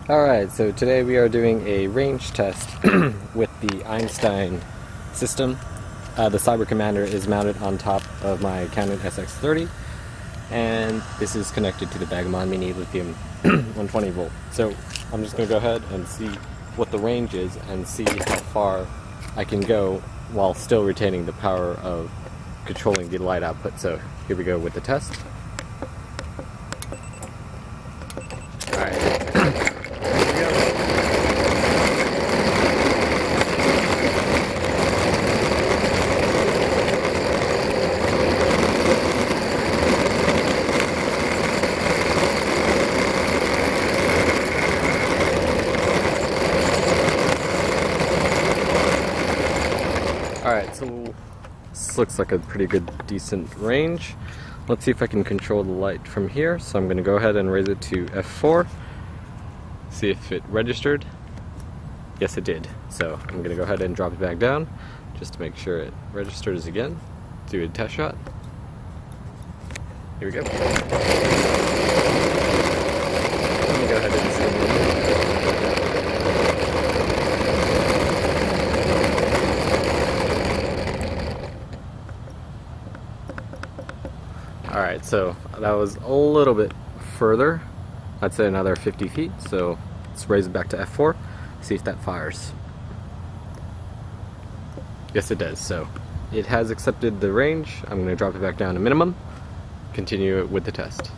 Alright, so today we are doing a range test with the Einstein system. The cybercommander is mounted on top of my Canon SX30, and this is connected to the vagabond mini lithium 120 volt. So I'm just going to go ahead and see what the range is and see how far I can go while still retaining the power of controlling the light output. So here we go with the test. Alright. Alright, so this looks like a pretty good, decent range. Let's see if I can control the light from here. So I'm going to go ahead and raise it to f4. See if it registered. Yes, it did. So I'm going to go ahead and drop it back down just to make sure it registers again. Do a test shot. Here we go. Let me go ahead and zoom in. Alright, so that was a little bit further. I'd say another 50 feet, so let's raise it back to f4, see if that fires. Yes, it does, so it has accepted the range. I'm going to drop it back down to minimum, continue it with the test.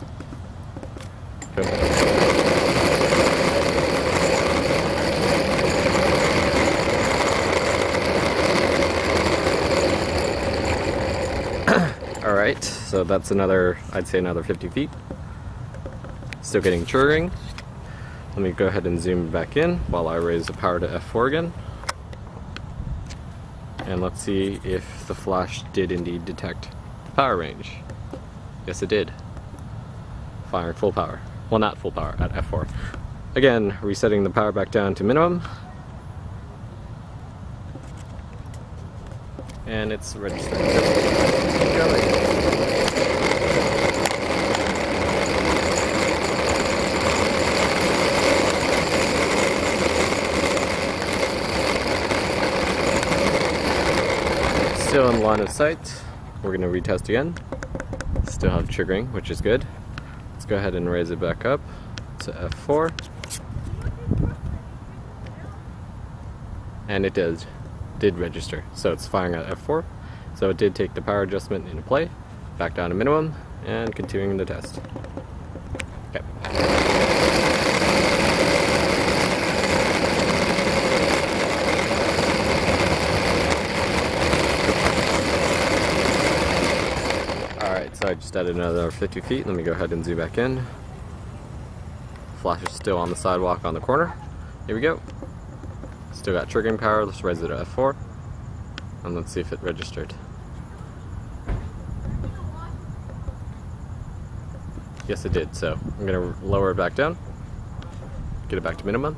Go. Alright, so that's another, I'd say another 50 feet. Still getting triggering. Let me go ahead and zoom back in while I raise the power to f4 again. And let's see if the flash did indeed detect the power range. Yes, it did. Firing full power. Well, not full power, at f4. Again, resetting the power back down to minimum. And it's registering. Keep going. Still in line of sight. We're going to retest again. Still have triggering, which is good. Let's go ahead and raise it back up to f4. And it did register. So it's firing at f4. So it did take the power adjustment into play. Back down to minimum and continuing the test. Okay. Alright, so I just added another 50 feet. Let me go ahead and zoom back in. Flash is still on the sidewalk on the corner. Here we go. Still got triggering power. Let's raise it to f4. And let's see if it registered. Yes, it did. So I'm going to lower it back down. Get it back to minimum.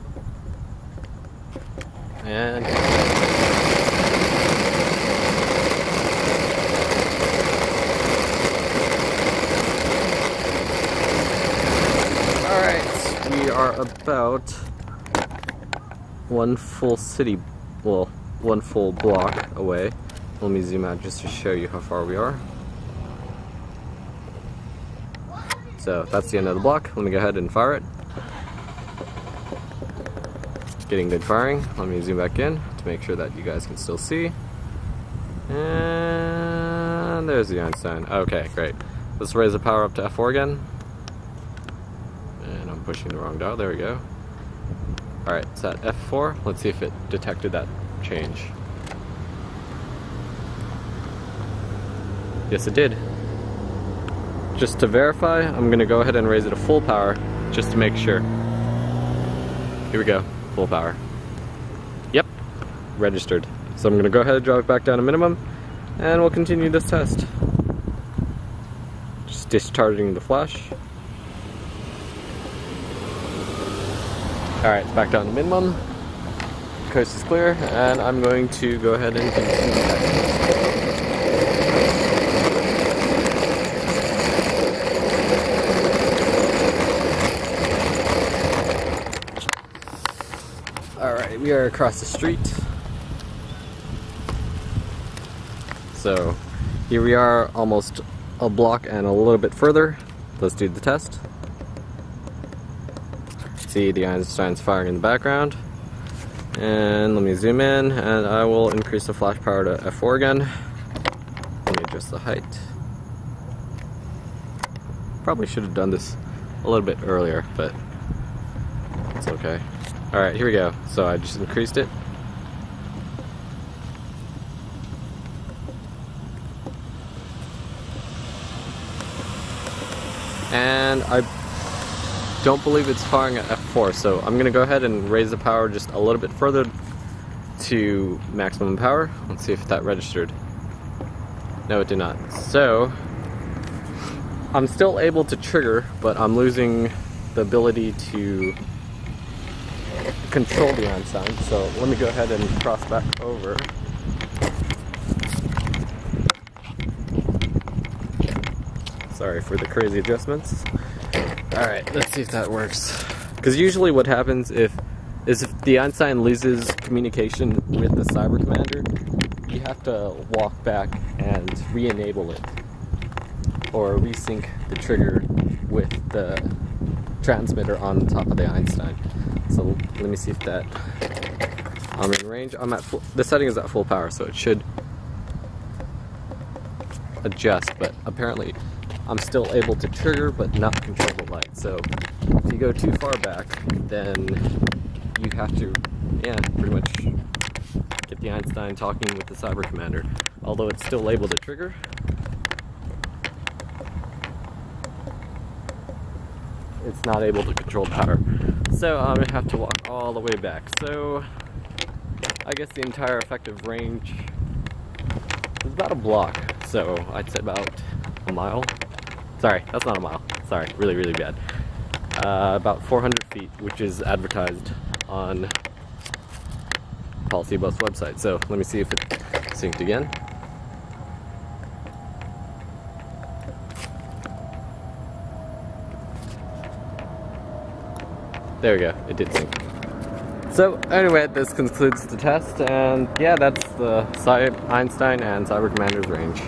And alright, we are about one full city, well, one full block away. Let me zoom out just to show you how far we are. So that's the end of the block. Let me go ahead and fire it. Getting good firing. Let me zoom back in to make sure that you guys can still see. And there's the Einstein. Okay, great. Let's raise the power up to f4 again. And I'm pushing the wrong dial. There we go. Alright, it's at f4. Let's see if it detected that change. Yes, it did. Just to verify, I'm going to go ahead and raise it to full power just to make sure. Here we go, full power. Yep, registered. So I'm going to go ahead and drop it back down to minimum, and we'll continue this test. Just discharging the flash. Alright, it's back down to minimum. Coast is clear, and I'm going to go ahead and continue that. Alright, we are across the street. So here we are, almost a block and a little bit further. Let's do the test. See the Einstein's firing in the background. And let me zoom in, and I will increase the flash power to f4 again. Let me adjust the height. Probably should have done this a little bit earlier, but it's okay. Alright, here we go. So I just increased it. And I don't believe it's firing at f4, so I'm going to go ahead and raise the power just a little bit further to maximum power. Let's see if that registered. No, it did not. So I'm still able to trigger, but I'm losing the ability to control the Einstein. So let me go ahead and cross back over. Sorry for the crazy adjustments. Alright, let's see if that works. Because usually what happens is if the Einstein loses communication with the cybercommander, you have to walk back and re-enable it. Or resync the trigger with the transmitter on top of the Einstein. So let me see if that... I'm in range. I'm at full, the setting is at full power, so it should adjust, but apparently I'm still able to trigger but not control the light. So if you go too far back, then you have to, pretty much get the Einstein talking with the cybercommander. Although it's still able to trigger, it's not able to control power. So I'm gonna have to walk all the way back. So I guess the entire effective range is about a block. So I'd say about a mile. Sorry, that's not a mile. Sorry, really, really bad. About 400 feet, which is advertised on Policy Bus website. So let me see if it synced again. There we go, it did sync. So anyway, this concludes the test, and yeah, that's the Einstein and cybercommander's range.